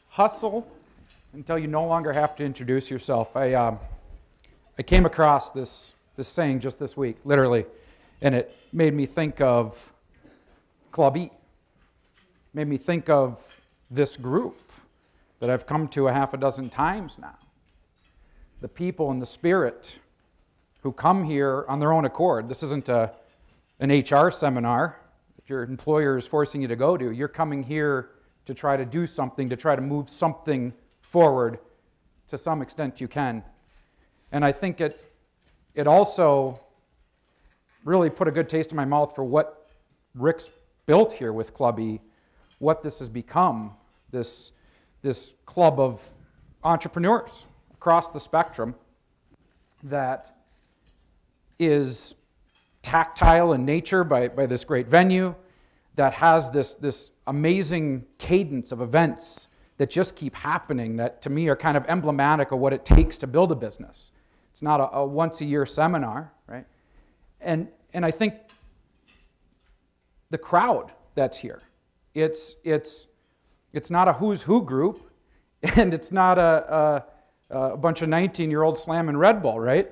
Hustle until you no longer have to introduce yourself. I came across this saying just this week, literally, and it made me think of Club E. Made me think of this group that I've come to a half a dozen times now. The people and the spirit who come here on their own accord. This isn't an HR seminar that your employer is forcing you to go to. You're coming here to try to do something, to try to move something forward to some extent you can. And I think it also really put a good taste in my mouth for what Rick's built here with Club E, what this has become, this club of entrepreneurs across the spectrum that is tactile in nature by this great venue, that has this amazing cadence of events that just keep happening, that to me are kind of emblematic of what it takes to build a business. It's not a once-a-year seminar, right? And I think the crowd that's here, it's not a who's who group, and it's not a bunch of 19-year-olds slamming Red Bull, right?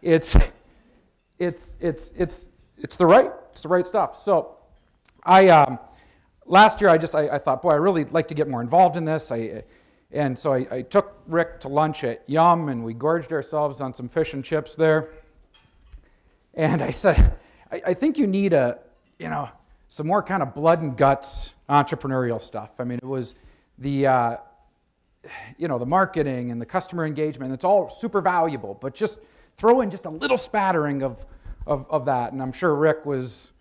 It's the right stuff. So last year I thought, boy, I really like to get more involved in this. And so I took Rick to lunch at Yum, and we gorged ourselves on some fish and chips there. And I said, I think you need some more kind of blood and guts entrepreneurial stuff. I mean, it was the marketing and the customer engagement. It's all super valuable, but just throw in just a little spattering of that. And I'm sure Rick was,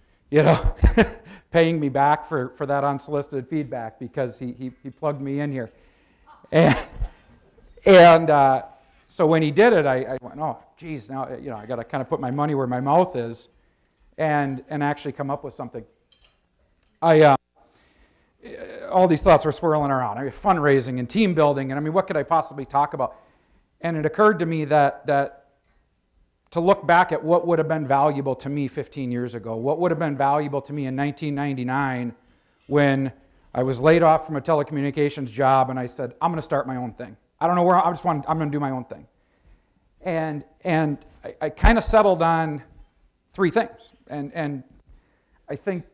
paying me back for that unsolicited feedback because he plugged me in here. And so when he did it, I went, oh, geez, now I got to kind of put my money where my mouth is, and actually come up with something. All these thoughts were swirling around. Fundraising and team building, and what could I possibly talk about? And it occurred to me that to look back at what would have been valuable to me 15 years ago, what would have been valuable to me in 1999 when I was laid off from a telecommunications job and I said, I'm going to start my own thing. I don't know where, I'm going to do my own thing. And I kind of settled on three things. And I think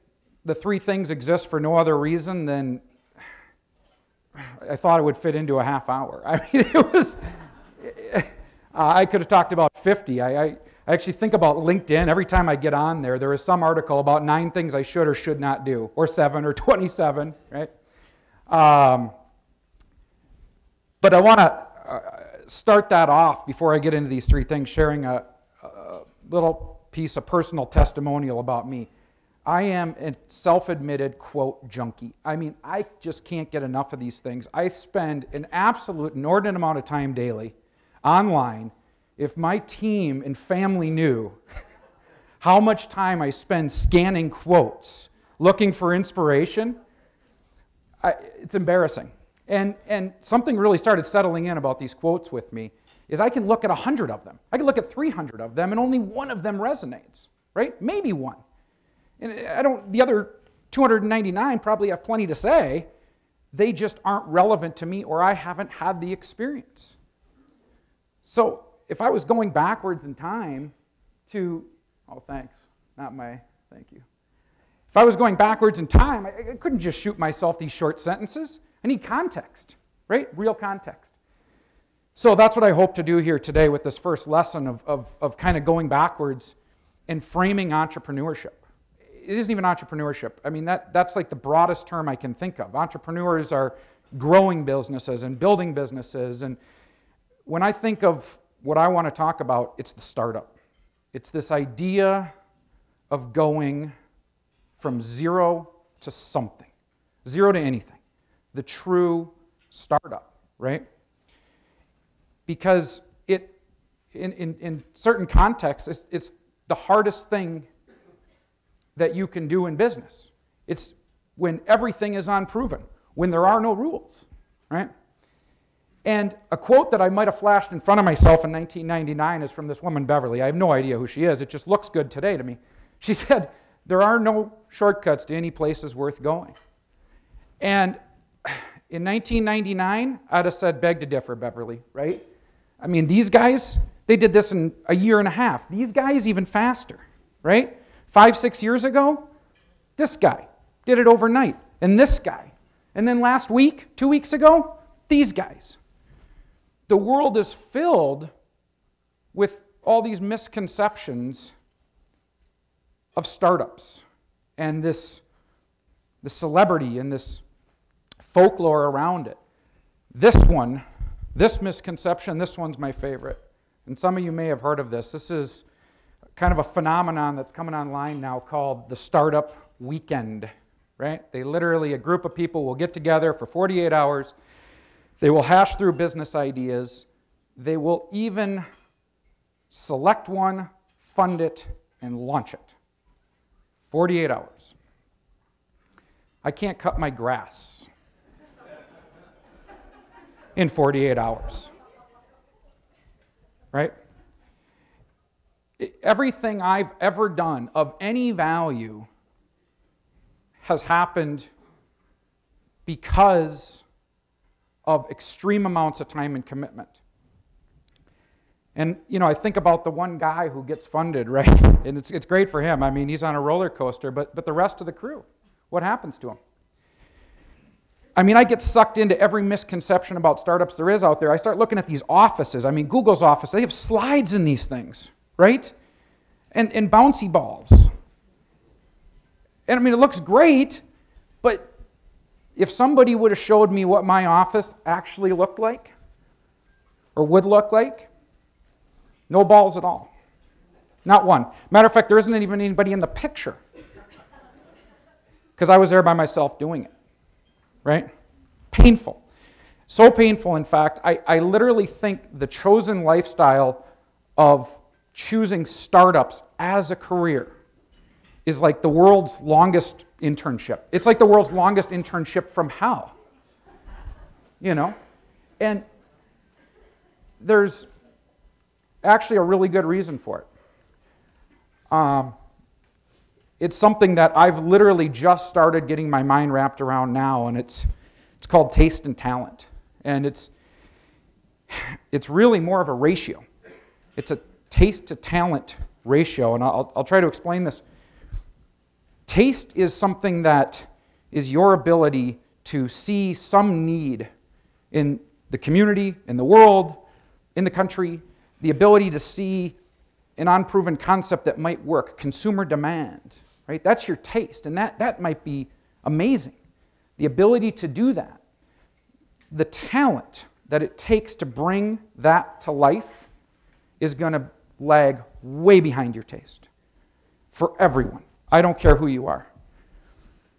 the three things exist for no other reason than I thought it would fit into a half hour. It was, I could have talked about 50. I actually think about LinkedIn. Every time I get on there is some article about 9 things I should or should not do, or 7 or 27, right? But I want to start that off before I get into these three things, sharing a little piece of personal testimonial about me. I am a self-admitted, quote, junkie. I just can't get enough of these things. I spend an absolute inordinate amount of time daily online. If my team and family knew how much time I spend scanning quotes, looking for inspiration, it's embarrassing. And something really started settling in about these quotes with me, is I can look at 100 of them. I can look at 300 of them, and only one of them resonates, right? Maybe one. And the other 299 probably have plenty to say. They just aren't relevant to me, or I haven't had the experience. So if I was going backwards in time to, thank you. If I was going backwards in time, I couldn't just shoot myself these short sentences. I need context, right? Real context. So that's what I hope to do here today with this first lesson of kind of going backwards and framing entrepreneurship. It isn't even entrepreneurship. That's like the broadest term I can think of. Entrepreneurs are growing businesses and building businesses. And when I think of what I want to talk about, it's the startup. It's this idea of going from zero to something, zero to anything, the true startup, right? Because in certain contexts, it's the hardest thing that you can do in business. It's when everything is unproven, when there are no rules, right? And a quote that I might have flashed in front of myself in 1999 is from this woman, Beverly. I have no idea who she is. It just looks good today to me. She said, "There are no shortcuts to any places worth going." And in 1999, I'd have said beg to differ, Beverly, right? I mean, these guys, they did this in a year and a half. These guys even faster, right? 5, 6 years ago, this guy did it overnight, and this guy. And then last week, 2 weeks ago, these guys. The world is filled with all these misconceptions of startups and the celebrity and this folklore around it. This misconception, this one's my favorite. And some of you may have heard of this. This is kind of a phenomenon that's coming online now called the startup weekend, right? They literally, a group of people will get together for 48 hours. They will hash through business ideas. They will even select one, fund it, and launch it. 48 hours. I can't cut my grass in 48 hours. Right? Everything I've ever done of any value has happened because of extreme amounts of time and commitment. And, I think about the one guy who gets funded, right? And it's great for him. I mean, he's on a roller coaster, but the rest of the crew, what happens to him? I mean, I get sucked into every misconception about startups there is out there. I start looking at these offices. I mean, Google's office, they have slides in these things, right? And bouncy balls. And I mean, it looks great, but if somebody would have showed me what my office actually looked like, or would look like, no balls at all. Not one. Matter of fact, there isn't even anybody in the picture. Because I was there by myself doing it. Right? Painful. So painful, in fact, I literally think the chosen lifestyle of choosing startups as a career is like the world's longest internship. It's like the world's longest internship from hell. And there's actually a really good reason for it. It's something that I've literally just started getting my mind wrapped around now, and it's called taste and talent. And it's really more of a ratio. It's a taste to talent ratio, and I'll try to explain this. Taste is something that is your ability to see some need in the community, in the world, in the country, the ability to see an unproven concept that might work, consumer demand, right? That's your taste, and that might be amazing. The ability to do that. The talent that it takes to bring that to life is going to lag way behind your taste for everyone. I don't care who you are.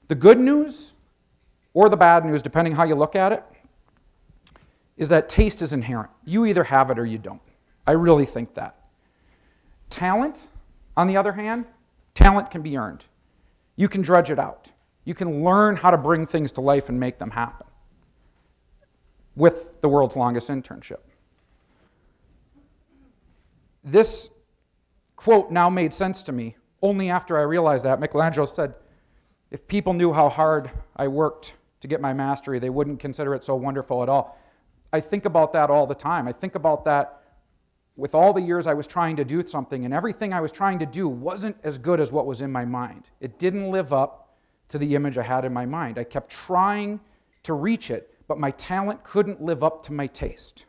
The good news, or the bad news, depending how you look at it, is that taste is inherent. You either have it or you don't. I really think that. Talent, on the other hand, talent can be earned. You can drudge it out. You can learn how to bring things to life and make them happen with the world's longest internship. This quote now made sense to me only after I realized that. Michelangelo said, if people knew how hard I worked to get my mastery, they wouldn't consider it so wonderful at all. I think about that all the time. I think about that with all the years I was trying to do something, and everything I was trying to do wasn't as good as what was in my mind. It didn't live up to the image I had in my mind. I kept trying to reach it, but my talent couldn't live up to my taste.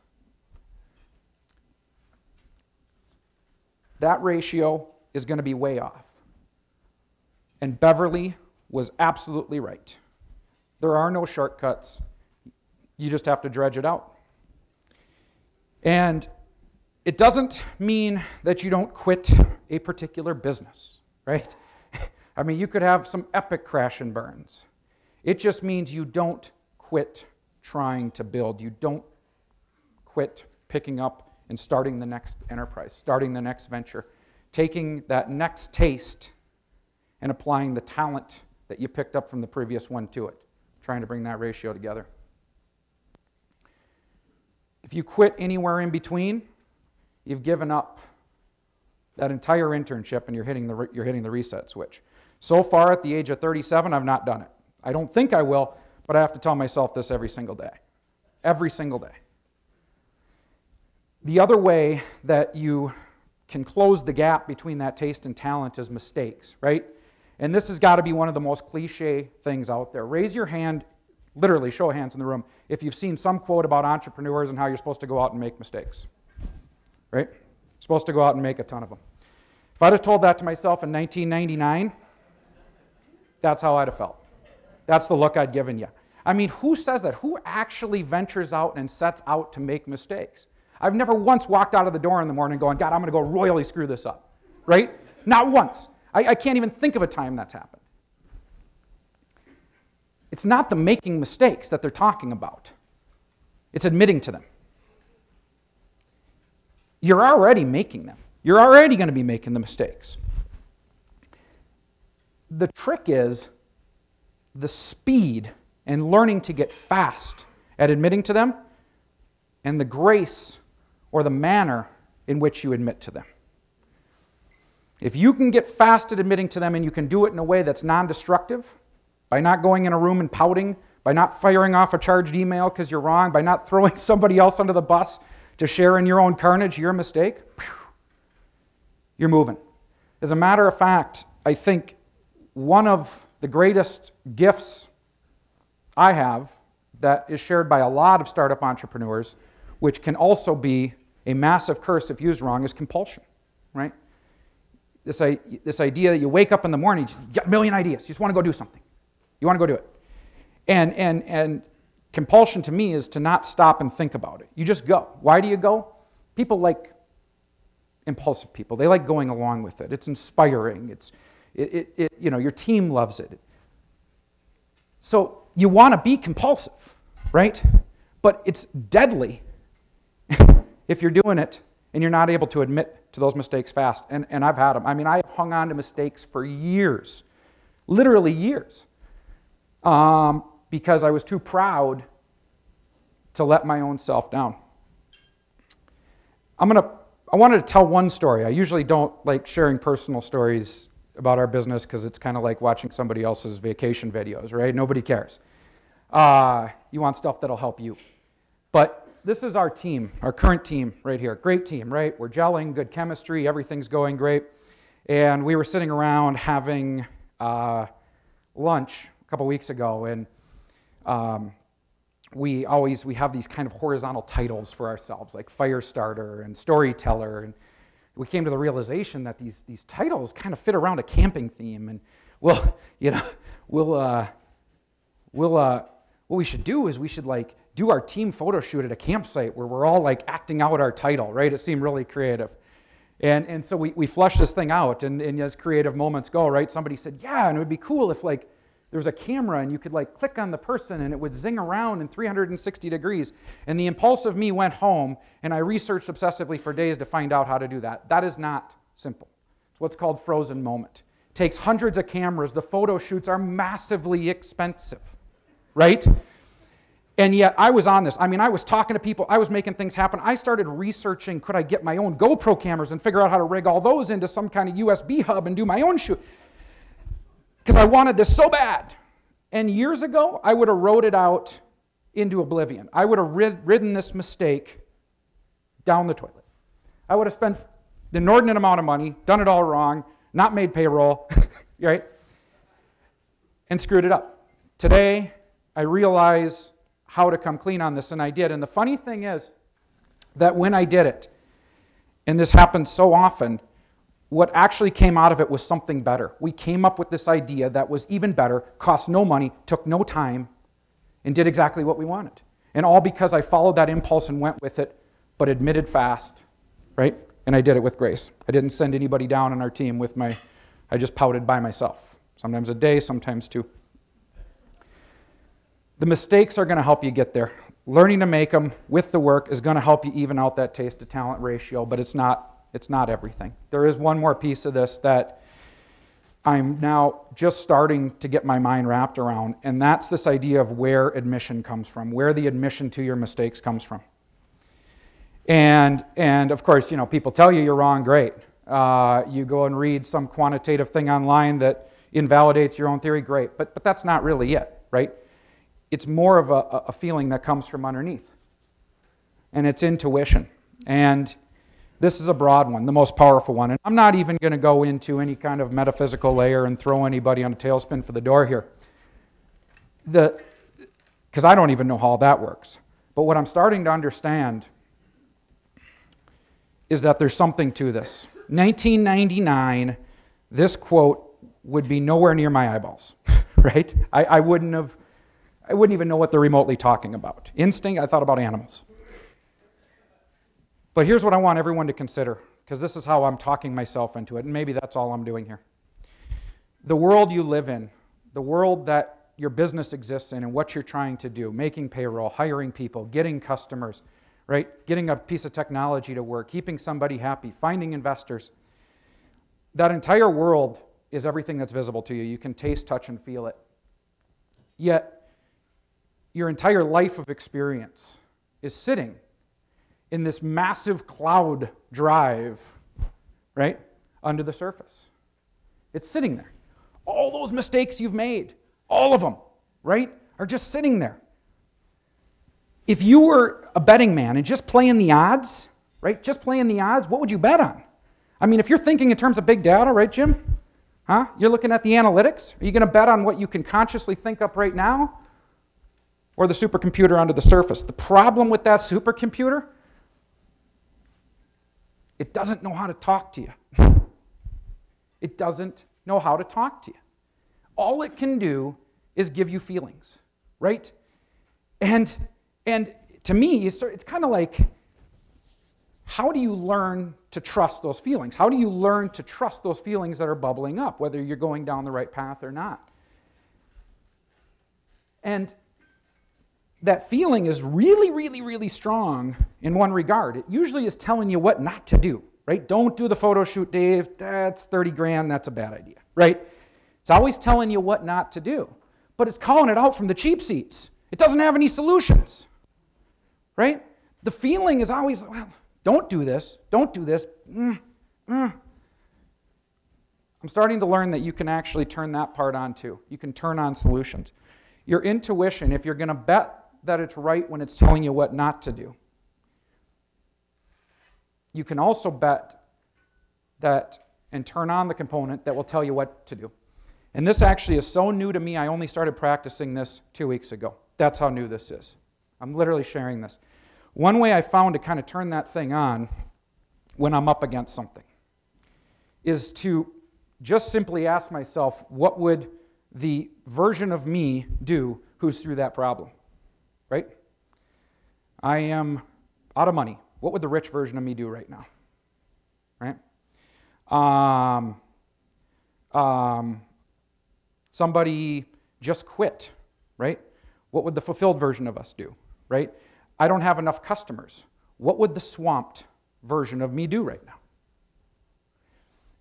That ratio is going to be way off. And Beverly was absolutely right. There are no shortcuts. You just have to dredge it out. And it doesn't mean that you don't quit a particular business, right? I mean, you could have some epic crash and burns. It just means you don't quit trying to build. You don't quit picking up and starting the next enterprise, starting the next venture, taking that next taste and applying the talent that you picked up from the previous one to it, trying to bring that ratio together. If you quit anywhere in between, you've given up that entire internship and you're hitting the reset switch. So far, at the age of 37, I've not done it. I don't think I will, but I have to tell myself this every single day. Every single day. The other way that you can close the gap between that taste and talent is mistakes, right? And this has got to be one of the most cliche things out there. Raise your hand, literally show of hands in the room, if you've seen some quote about entrepreneurs and how you're supposed to go out and make mistakes, right? You're supposed to go out and make a ton of them. If I'd have told that to myself in 1999, that's how I'd have felt. That's the look I'd given you. I mean, who says that? Who actually ventures out and sets out to make mistakes? I've never once walked out of the door in the morning going, God, I'm going to go royally screw this up, right? Not once. I can't even think of a time that's happened. It's not the making mistakes that they're talking about. It's admitting to them. You're already making them. You're already going to be making the mistakes. The trick is the speed and learning to get fast at admitting to them and the grace or the manner in which you admit to them. If you can get fast at admitting to them and you can do it in a way that's non-destructive, by not going in a room and pouting, by not firing off a charged email because you're wrong, by not throwing somebody else under the bus to share in your own carnage, your mistake, you're moving. As a matter of fact, I think one of the greatest gifts I have that is shared by a lot of startup entrepreneurs, which can also be a massive curse if used wrong, is compulsion, right? This idea that you wake up in the morning, you got a million ideas, you just want to go do something. You want to go do it. And compulsion to me is to not stop and think about it. You just go. Why do you go? People like impulsive people. They like going along with it. It's inspiring. You know, your team loves it. So you want to be compulsive, right? But it's deadly if you're doing it and you're not able to admit to those mistakes fast. And I've had them. I mean, I have hung on to mistakes for years, literally years, because I was too proud to let my own self down. I wanted to tell one story. I usually don't like sharing personal stories about our business because it's kind of like watching somebody else's vacation videos, right? Nobody cares. You want stuff that'll help you. But this is our team, our current team right here. Great team, right? We're gelling, good chemistry, everything's going great. And we were sitting around having lunch a couple weeks ago, and we have these kind of horizontal titles for ourselves, like fire starter and storyteller, and we came to the realization that these titles kind of fit around a camping theme, and what we should do is we should like do our team photo shoot at a campsite where we're all like acting out our title, right? It seemed really creative. And so we flushed this thing out, and as creative moments go, right, somebody said, yeah, and it would be cool if like there was a camera and you could like click on the person and it would zing around in 360 degrees. And the impulsive me went home and I researched obsessively for days to find out how to do that. That is not simple. It's what's called frozen moment. It takes hundreds of cameras. The photo shoots are massively expensive, right? And yet I was on this. I mean, I was talking to people. I was making things happen. I started researching, could I get my own GoPro cameras and figure out how to rig all those into some kind of USB hub and do my own shoot. Because I wanted this so bad. And years ago, I would have rode it out into oblivion. I would have ridden this mistake down the toilet. I would have spent the inordinate amount of money, done it all wrong, not made payroll, right? And screwed it up. Today, I realize how to come clean on this, and I did. And the funny thing is that when I did it, and this happens so often, what actually came out of it was something better. We came up with this idea that was even better, cost no money, took no time, and did exactly what we wanted. And all because I followed that impulse and went with it, but admitted fast, right? And I did it with grace. I didn't send anybody down on our team with I just pouted by myself. Sometimes a day, sometimes two. The mistakes are going to help you get there. Learning to make them with the work is going to help you even out that taste to talent ratio, but it's not everything. There is one more piece of this that I'm now just starting to get my mind wrapped around, and that's this idea of where admission comes from, where the admission to your mistakes comes from. And of course, you know, people tell you you're wrong, great. You go and read some quantitative thing online that invalidates your own theory, great. But that's not really it, right? it's more of a feeling that comes from underneath. And it's intuition. And this is a broad one, the most powerful one. And I'm not even going to go into any kind of metaphysical layer and throw anybody on a tailspin for the door here. Because I don't even know how that works. But what I'm starting to understand is that there's something to this. 1999, this quote would be nowhere near my eyeballs, right? I wouldn't even know what they're remotely talking about. Instinct, I thought about animals. But here's what I want everyone to consider, because this is how I'm talking myself into it, and maybe that's all I'm doing here. The world you live in, the world that your business exists in and what you're trying to do, making payroll, hiring people, getting customers, right? Getting a piece of technology to work, keeping somebody happy, finding investors. That entire world is everything that's visible to you. You can taste, touch, and feel it. Yet, your entire life of experience is sitting in this massive cloud drive, right, under the surface. It's sitting there. All those mistakes you've made, all of them, right, are just sitting there. If you were a betting man and just playing the odds, right, just playing the odds, what would you bet on? I mean, if you're thinking in terms of big data, right, Jim? Huh? You're looking at the analytics? Are you going to bet on what you can consciously think up right now? Or the supercomputer under the surface? The problem with that supercomputer, it doesn't know how to talk to you. It doesn't know how to talk to you. All it can do is give you feelings, right? And to me, it's kind of like, how do you learn to trust those feelings? How do you learn to trust those feelings that are bubbling up, whether you're going down the right path or not? And that feeling is really, really, really strong in one regard. It usually is telling you what not to do, right? Don't do the photo shoot, Dave. That's 30 grand. That's a bad idea, right? It's always telling you what not to do. But it's calling it out from the cheap seats. It doesn't have any solutions, right? The feeling is always, well, don't do this. Don't do this. I'm starting to learn that you can actually turn that part on too. You can turn on solutions. Your intuition, if you're going to bet that it's right when it's telling you what not to do, you can also bet that and turn on the component that will tell you what to do. And this actually is so new to me, I only started practicing this 2 weeks ago. That's how new this is. I'm literally sharing this. One way I found to kind of turn that thing on when I'm up against something is to just simply ask myself, what would the version of me do who's through that problem, right? I am out of money. What would the rich version of me do right now, right? Somebody just quit, right? What would the fulfilled version of us do, right? I don't have enough customers. What would the swamped version of me do right now?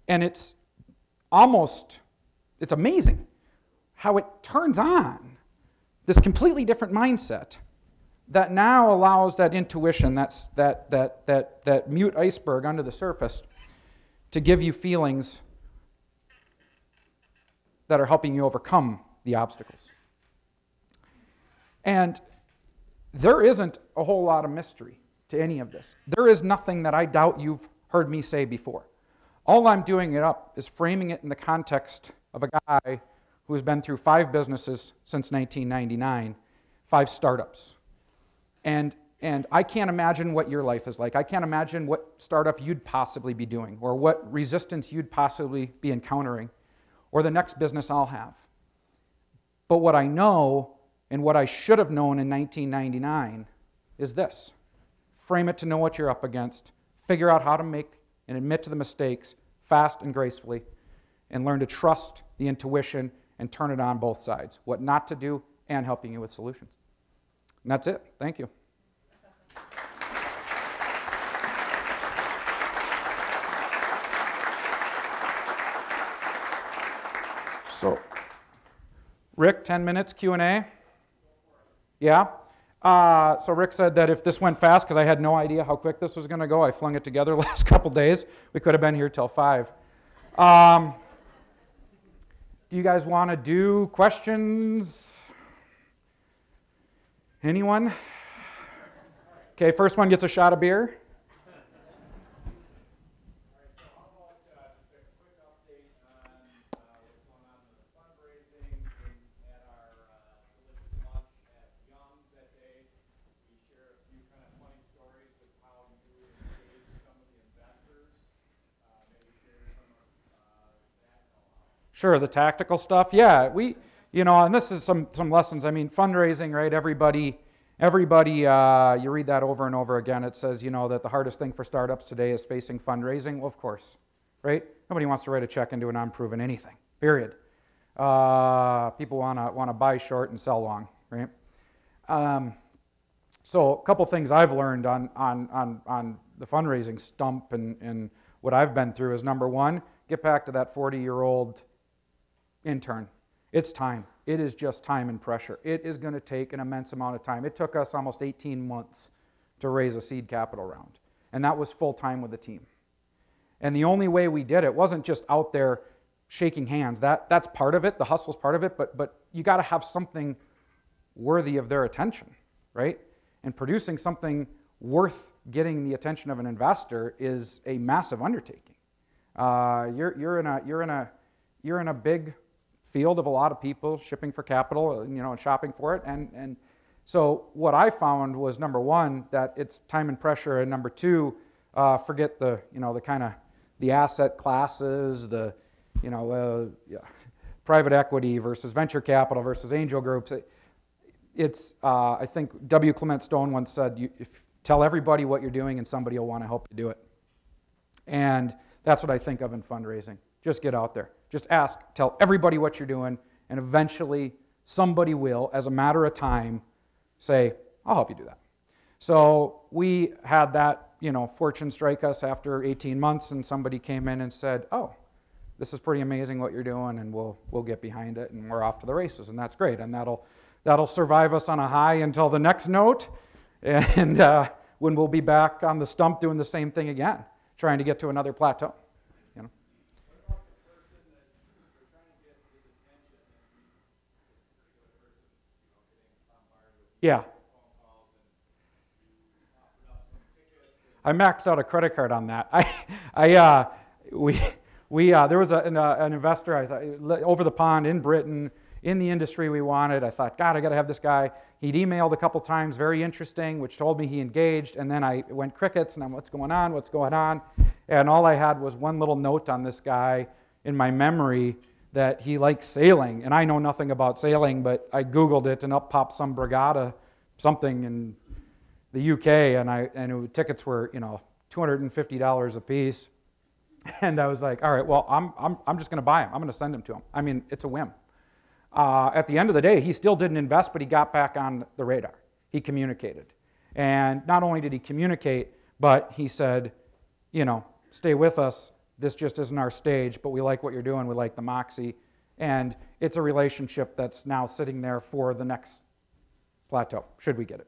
And it's amazing how it turns on this completely different mindset that now allows that intuition, that mute iceberg under the surface, to give you feelings that are helping you overcome the obstacles. And there isn't a whole lot of mystery to any of this. There is nothing that I doubt you've heard me say before. All I'm doing it up is framing it in the context of a guy who's been through 5 businesses since 1999, 5 startups. And I can't imagine what your life is like. I can't imagine what startup you'd possibly be doing or what resistance you'd possibly be encountering or the next business I'll have. But what I know and what I should have known in 1999 is this. Frame it to know what you're up against. Figure out how to make and admit to the mistakes fast and gracefully, and learn to trust the intuition and turn it on both sides. What not to do and helping you with solutions. And that's it. Thank you. So, Rick, 10 minutes Q&A? Yeah? So Rick said that if this went fast, because I had no idea how quick this was going to go, I flung it together the last couple days. We could have been here till 5. Do you guys want to do questions? Anyone? Okay, first one gets a shot of beer. Sure, the tactical stuff. Yeah, and this is some lessons. I mean, fundraising, right? Everybody, you read that over and over again. It says, that the hardest thing for startups today is facing fundraising. Well, of course, right? Nobody wants to write a check and do an unproven anything, period. People want to buy short and sell long, right? So a couple things I've learned on the fundraising stump and what I've been through is, number one, get back to that 40-year-old intern. It's time. It is just time and pressure. It is going to take an immense amount of time. It took us almost 18 months to raise a seed capital round, and that was full-time with the team. And the only way we did it wasn't just out there shaking hands. That's part of it. The hustle's part of it, but you got to have something worthy of their attention, right? And producing something worth getting the attention of an investor is a massive undertaking. You're in a big field of a lot of people shipping for capital, and shopping for it. And so what I found was, number one, that it's time and pressure, and number two, forget the kind of the asset classes, private equity versus venture capital versus angel groups. I think W. Clement Stone once said, tell everybody what you're doing and somebody will want to help you do it. And that's what I think of in fundraising. Just get out there. Just ask, tell everybody what you're doing, and eventually somebody will, as a matter of time, say, I'll help you do that. So we had that, fortune strike us after 18 months, and somebody came in and said, oh, this is pretty amazing what you're doing, and we'll get behind it, and we're off to the races, and that's great. And that'll survive us on a high until the next note, and when we'll be back on the stump doing the same thing again, trying to get to another plateau. Yeah. I maxed out a credit card on that. There was an investor, I thought, over the pond in Britain, in the industry we wanted. I thought, God, I got to have this guy. He'd emailed a couple times, very interesting, which told me he engaged. And then I went crickets, and I'm, what's going on? And all I had was one little note on this guy in my memory that he likes sailing. And I know nothing about sailing, but I Googled it, and up popped some brigada, something in the UK, and tickets were, $250 a piece. And I was like, all right, well, I'm just going to buy him. I'm going to send him to him. I mean, it's a whim. At the end of the day, he still didn't invest, but he got back on the radar. He communicated. And not only did he communicate, but he said, stay with us. This just isn't our stage, but we like what you're doing. We like the moxie. And it's a relationship that's now sitting there for the next plateau, should we get it,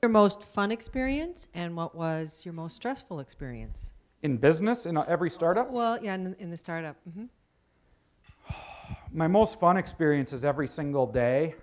Your most fun experience, and what was your most stressful experience? In business, in every startup? Well, yeah, in the startup. Mm-hmm. My most fun experience is every single day,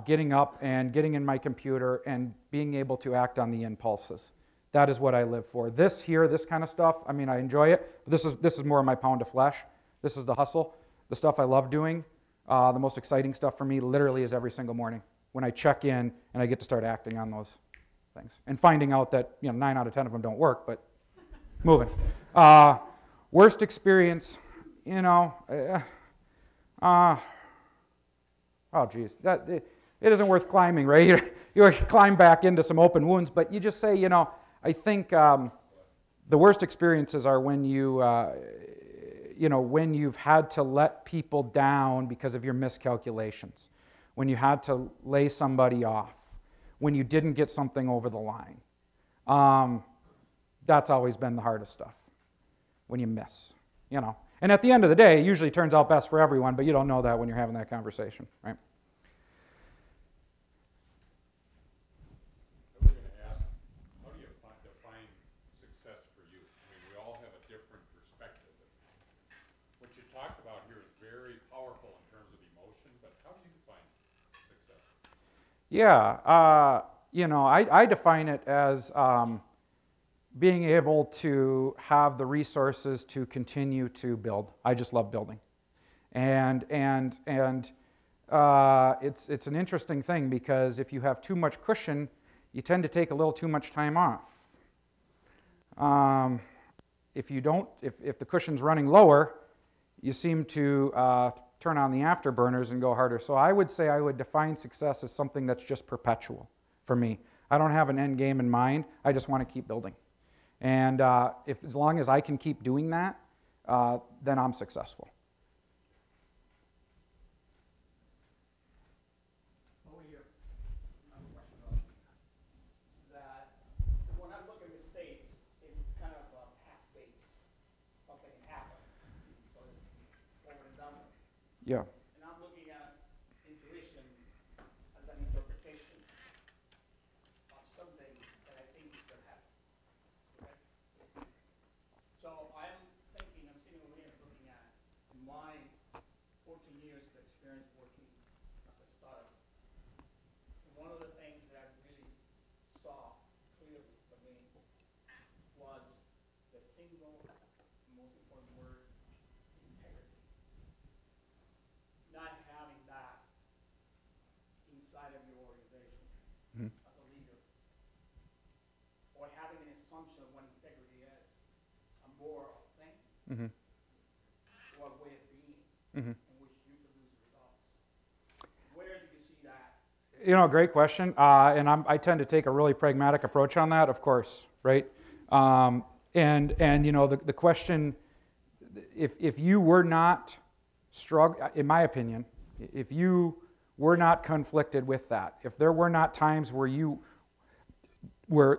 getting up and getting in my computer and being able to act on the impulses. That is what I live for. This kind of stuff, I mean, I enjoy it, but this is more of my pound of flesh. This is the hustle, the stuff I love doing. The most exciting stuff for me literally is every single morning when I check in and I get to start acting on those things and finding out that 9 out of 10 of them don't work, but moving. Worst experience, oh geez, it isn't worth climbing, right? You climb back into some open wounds, but you just say, I think the worst experiences are when when you've had to let people down because of your miscalculations, when you had to lay somebody off, when you didn't get something over the line. That's always been the hardest stuff, when you miss, And at the end of the day, it usually turns out best for everyone, but you don't know that when you're having that conversation, right? I was going to ask, how do you Yeah, I define it as being able to have the resources to continue to build. I just love building, and it's an interesting thing because if you have too much cushion, you tend to take a little too much time off. If the cushion's running lower, you seem to turn on the afterburners and go harder. So I would say I would define success as something that's just perpetual for me. I don't have an end game in mind. I just want to keep building. And as long as I can keep doing that, then I'm successful. Yeah. And I'm looking at intuition as an interpretation of something that I think could happen. Okay? So I'm sitting over here looking at my 14 years of experience working as a startup. One of the things that I really saw clearly for me was the single most important word, integrity. Not having that inside of your organization as a leader, or having an assumption of what integrity is, a moral thing, or a way of being, in which you produce results. Where do you see that? Great question. And I tend to take a really pragmatic approach on that, of course, right? The question, if you were not in my opinion, if you were not conflicted with that, if there were not times where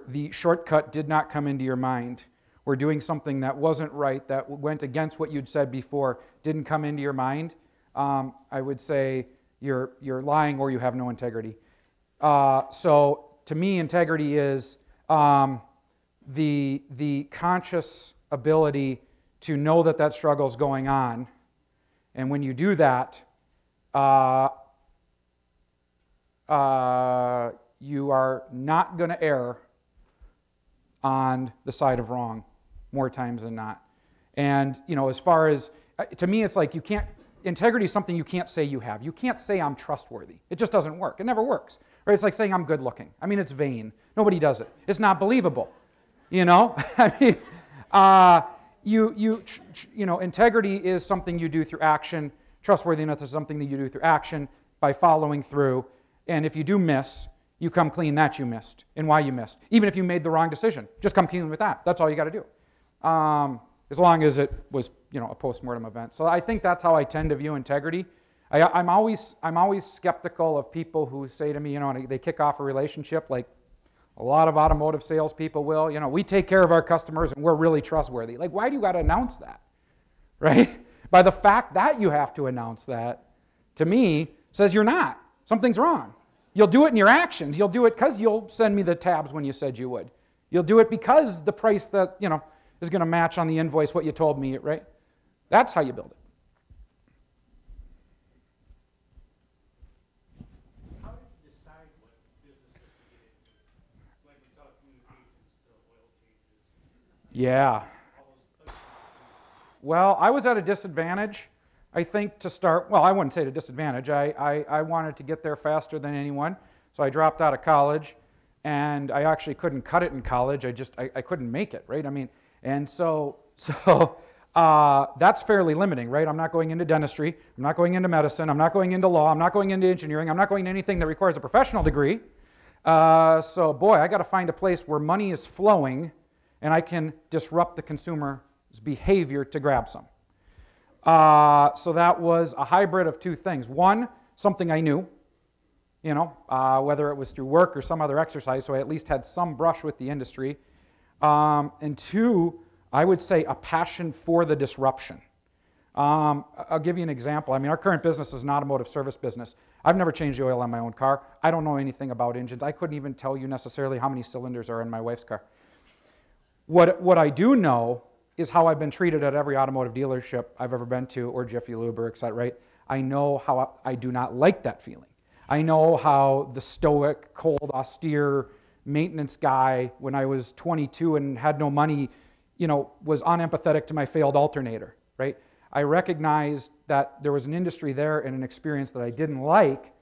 the shortcut did not come into your mind, where doing something that wasn't right, that went against what you'd said before, didn't come into your mind, I would say you're lying or you have no integrity. So to me, integrity is the conscious ability to know that struggle is going on. And when you do that, you are not going to err on the side of wrong more times than not. And, as far as, to me, it's like integrity is something you can't say you have. You can't say I'm trustworthy. It just doesn't work. It never works. Right? It's like saying I'm good looking. I mean, it's vain. Nobody does it. It's not believable. I mean, integrity is something you do through action. Trustworthiness is something that you do through action by following through. And if you do miss, you come clean that you missed and why you missed. Even if you made the wrong decision, just come clean with that. That's all you got to do. As long as it was, a post-mortem event. So I think that's how I tend to view integrity. I'm always skeptical of people who say to me, they kick off a relationship like a lot of automotive salespeople will. We take care of our customers and we're really trustworthy. Like, why do you got to announce that, right? By the fact that you have to announce that, to me, says you're not. Something's wrong. You'll do it in your actions. You'll do it because you'll send me the tabs when you said you would. You'll do it because the price that, is going to match on the invoice what you told me, right? That's how you build it. How do you decide what business to get into? When we talk communications, the oil changes. Yeah. Well, I was at a disadvantage, I think, to start. Well, I wouldn't say at a disadvantage. I wanted to get there faster than anyone, so I dropped out of college, and I actually couldn't cut it in college. I couldn't make it, right? I mean, and so that's fairly limiting, right? I'm not going into dentistry. I'm not going into medicine. I'm not going into law. I'm not going into engineering. I'm not going into anything that requires a professional degree. So, boy, I got to find a place where money is flowing, and I can disrupt the consumer's behavior to grab some. So that was a hybrid of two things. One, something I knew, whether it was through work or some other exercise, so I at least had some brush with the industry. And two, I would say a passion for the disruption. I'll give you an example. I mean, our current business is an automotive service business. I've never changed the oil on my own car. I don't know anything about engines. I couldn't even tell you necessarily how many cylinders are in my wife's car. What I do know is how I've been treated at every automotive dealership I've ever been to, or Jiffy Lube, or et cetera, right? I know how I do not like that feeling. I know how the stoic, cold, austere maintenance guy, when I was 22 and had no money, was unempathetic to my failed alternator, right? I recognized that there was an industry there and an experience that I didn't like,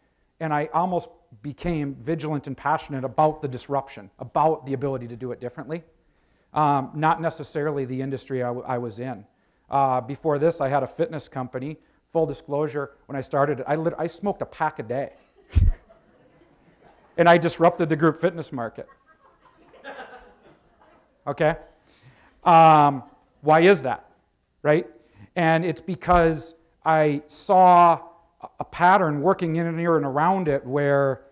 and I almost became vigilant and passionate about the disruption, about the ability to do it differently, not necessarily the industry I was in. Before this, I had a fitness company. Full disclosure, when I started it, I smoked a pack a day. And I disrupted the group fitness market. Okay? Why is that, right? And it's because I saw a pattern working in and near and around it where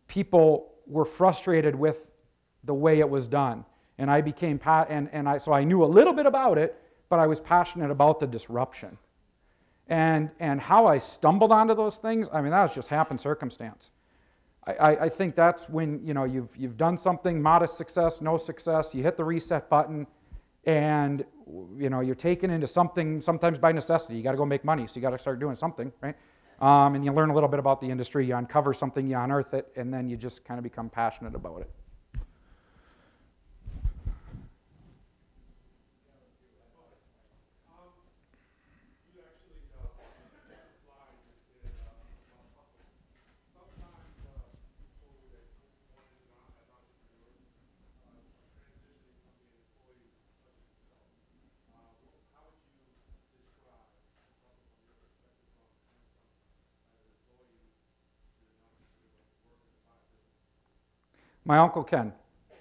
people were frustrated with the way it was done. And I became, so I knew a little bit about it, but I was passionate about the disruption. And how I stumbled onto those things, I mean, that was just happen circumstance. I think that's when, you've done something, modest success, no success, you hit the reset button, and, you're taken into something, sometimes by necessity. You got to go make money, so you got to start doing something, right? And you learn a little bit about the industry, you uncover something, you unearth it, and then you just kind of become passionate about it. My Uncle Ken.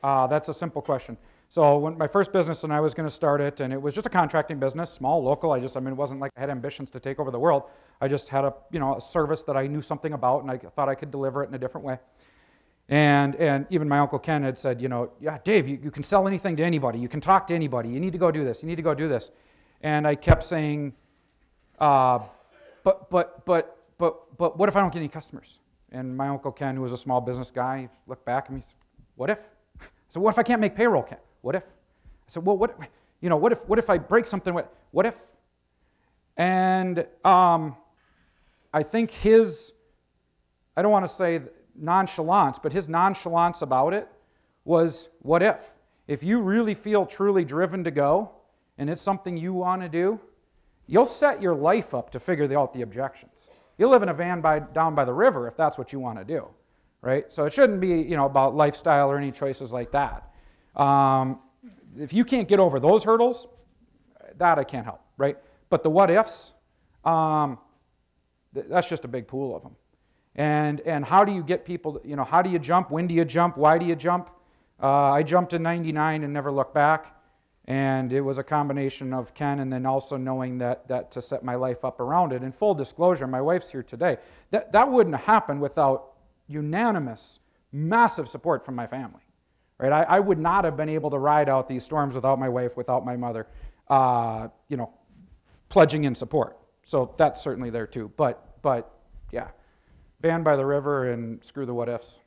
That's a simple question. So when my first business, and I was going to start it, and it was just a contracting business, small, local. It wasn't like I had ambitions to take over the world. I just had a service that I knew something about, and I thought I could deliver it in a different way. And even my Uncle Ken had said, yeah, Dave, you can sell anything to anybody. You can talk to anybody. You need to go do this. You need to go do this. And I kept saying, but what if I don't get any customers? And my Uncle Ken, who was a small business guy, looked back at me and said, what if? I said, what if I can't make payroll, Ken? What if? I said, well, what if I break something? What if? And I think I don't want to say nonchalance, but his nonchalance about it was, what if? If you really feel truly driven to go, and it's something you want to do, you'll set your life up to figure out the objections. You'll live in a van down by the river if that's what you want to do, right? So it shouldn't be, about lifestyle or any choices like that. If you can't get over those hurdles, that I can't help, right? But the what ifs, that's just a big pool of them. And how do you get people, how do you jump? When do you jump? Why do you jump? I jumped in '99 and never looked back. And it was a combination of Ken and then also knowing that to set my life up around it. And full disclosure, my wife's here today. That wouldn't have happened without unanimous, massive support from my family. Right? I would not have been able to ride out these storms without my wife, without my mother, pledging in support. So that's certainly there too. But yeah, van by the river and screw the what ifs.